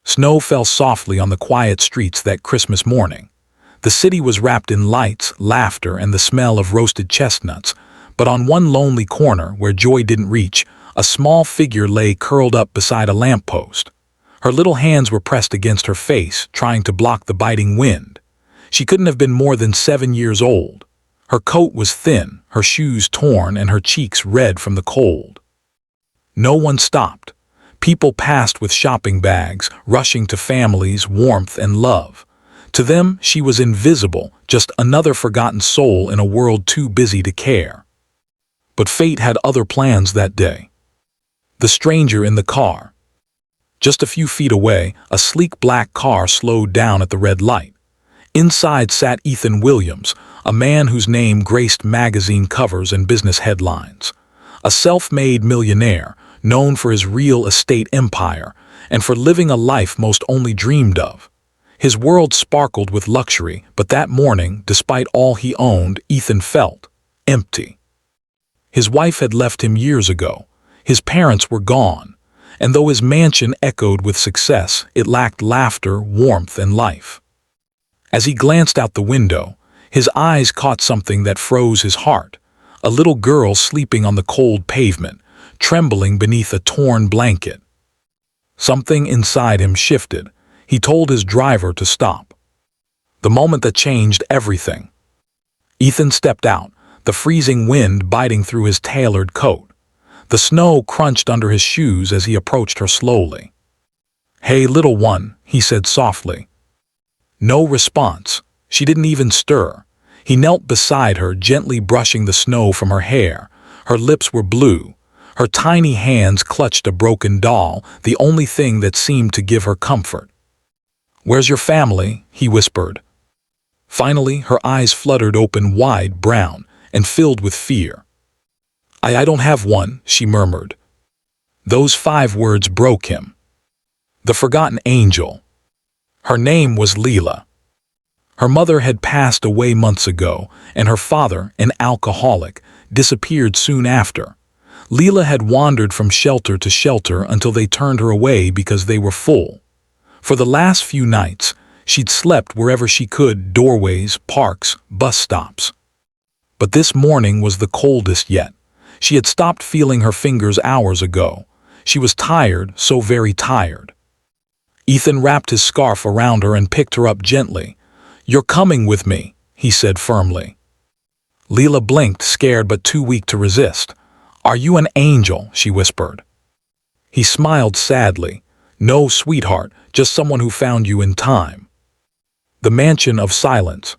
Snow fell softly on the quiet streets that Christmas morning. The city was wrapped in lights, laughter, and the smell of roasted chestnuts, but on one lonely corner where joy didn't reach, a small figure lay curled up beside a lamppost. Her little hands were pressed against her face, trying to block the biting wind. She couldn't have been more than 7 years old. Her coat was thin, her shoes torn, and her cheeks red from the cold. No one stopped. People passed with shopping bags, rushing to families, warmth, and love. To them, she was invisible, just another forgotten soul in a world too busy to care. But fate had other plans that day. The stranger in the car. Just a few feet away, a sleek black car slowed down at the red light. Inside sat Ethan Williams, a man whose name graced magazine covers and business headlines. A self-made millionaire, known for his real estate empire and for living a life most only dreamed of. His world sparkled with luxury, but that morning, despite all he owned, Ethan felt empty. His wife had left him years ago. His parents were gone, and though his mansion echoed with success, it lacked laughter, warmth, and life. As he glanced out the window, his eyes caught something that froze his heart. A little girl sleeping on the cold pavement, trembling beneath a torn blanket. Something inside him shifted. He told his driver to stop. The moment that changed everything. Ethan stepped out, the freezing wind biting through his tailored coat. The snow crunched under his shoes as he approached her slowly. "Hey, little one," he said softly. No response. She didn't even stir. He knelt beside her, gently brushing the snow from her hair. Her lips were blue. Her tiny hands clutched a broken doll, the only thing that seemed to give her comfort. "Where's your family?" he whispered. Finally, her eyes fluttered open wide, brown, and filled with fear. I don't have one," she murmured. Those 5 words broke him. The forgotten angel. Her name was Leela. Her mother had passed away months ago, and her father, an alcoholic, disappeared soon after. Leela had wandered from shelter to shelter until they turned her away because they were full. For the last few nights, she'd slept wherever she could, doorways, parks, bus stops. But this morning was the coldest yet. She had stopped feeling her fingers hours ago. She was tired, so very tired. Ethan wrapped his scarf around her and picked her up gently. "You're coming with me," he said firmly. Leela blinked, scared but too weak to resist. "Are you an angel?" she whispered. He smiled sadly. "No, sweetheart, just someone who found you in time." The mansion of silence.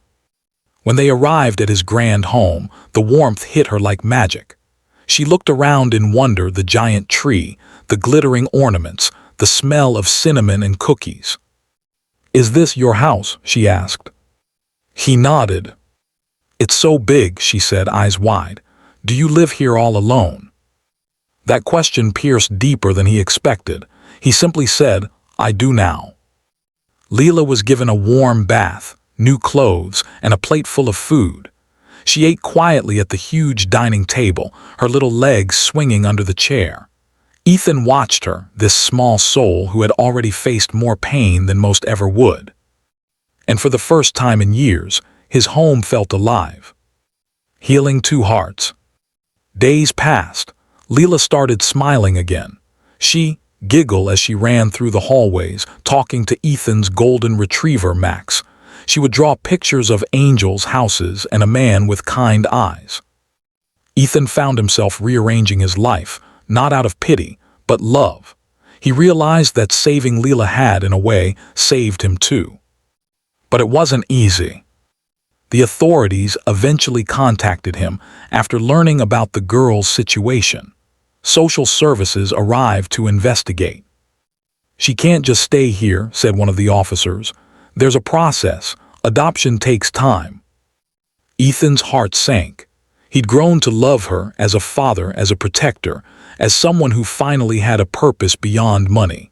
When they arrived at his grand home, the warmth hit her like magic. She looked around in wonder, the giant tree, the glittering ornaments, the smell of cinnamon and cookies. "Is this your house?" she asked. He nodded. "It's so big," she said, eyes wide. "Do you live here all alone?" That question pierced deeper than he expected. He simply said, "I do now." Leela was given a warm bath, new clothes, and a plate full of food. She ate quietly at the huge dining table, her little legs swinging under the chair. Ethan watched her, this small soul who had already faced more pain than most ever would. And for the first time in years, his home felt alive. Healing 2 hearts. Days passed. Leela started smiling again. She giggled as she ran through the hallways, talking to Ethan's golden retriever, Max. She would draw pictures of angels, houses, and a man with kind eyes. Ethan found himself rearranging his life, not out of pity, but love. He realized that saving Leela had, in a way, saved him too. But it wasn't easy. The authorities eventually contacted him after learning about the girl's situation. Social services arrived to investigate. "She can't just stay here," said one of the officers. "There's a process. Adoption takes time." Ethan's heart sank. He'd grown to love her as a father, as a protector, as someone who finally had a purpose beyond money.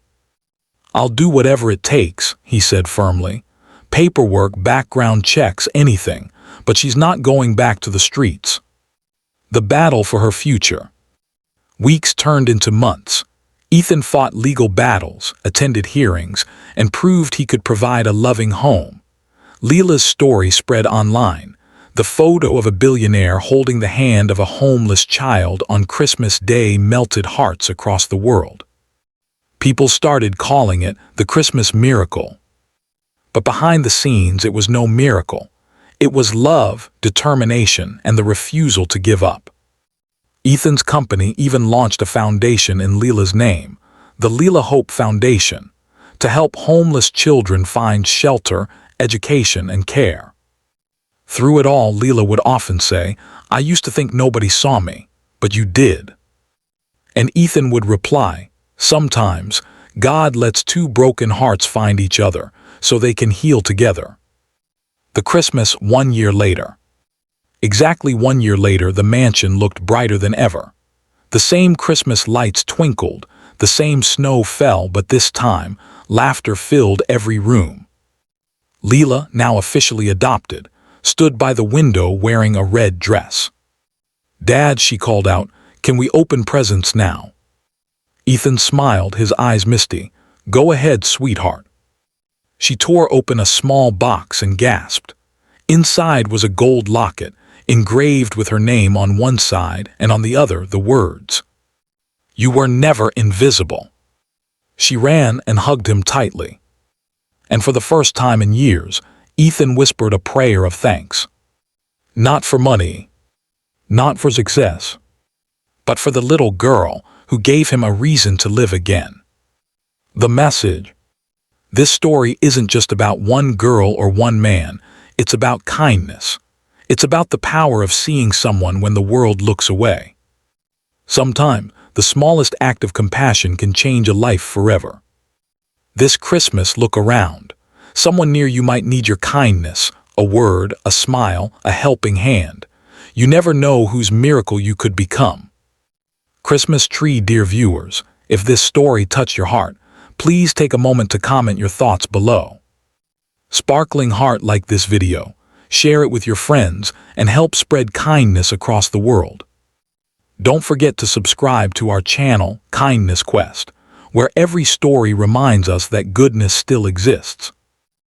"I'll do whatever it takes," he said firmly. "Paperwork, background checks, anything, but she's not going back to the streets." The battle for her future. Weeks turned into months. Ethan fought legal battles, attended hearings, and proved he could provide a loving home. Leela's story spread online. The photo of a billionaire holding the hand of a homeless child on Christmas Day melted hearts across the world. People started calling it the Christmas miracle. But behind the scenes, it was no miracle. It was love, determination, and the refusal to give up. Ethan's company even launched a foundation in Leela's name, the Leela Hope Foundation, to help homeless children find shelter, education, and care. Through it all, Leela would often say, "I used to think nobody saw me, but you did." And Ethan would reply, "Sometimes, God lets two broken hearts find each other so they can heal together." The Christmas 1 year later. Exactly 1 year later, the mansion looked brighter than ever. The same Christmas lights twinkled, the same snow fell, but this time, laughter filled every room. Leela, now officially adopted, stood by the window wearing a red dress. "Dad," she called out, "can we open presents now?" Ethan smiled, his eyes misty. "Go ahead, sweetheart." She tore open a small box and gasped. Inside was a gold locket, engraved with her name on one side and on the other the words, "You were never invisible." She ran and hugged him tightly. And for the first time in years, Ethan whispered a prayer of thanks. Not for money, not for success, but for the little girl who gave him a reason to live again. The message. This story isn't just about one girl or one man, it's about kindness. It's about the power of seeing someone when the world looks away. Sometimes, the smallest act of compassion can change a life forever. This Christmas, look around. Someone near you might need your kindness, a word, a smile, a helping hand. You never know whose miracle you could become. Christmas tree, dear viewers, if this story touched your heart, please take a moment to comment your thoughts below. Sparkling heart, like this video, share it with your friends, and help spread kindness across the world. Don't forget to subscribe to our channel, Kindness Quest, where every story reminds us that goodness still exists.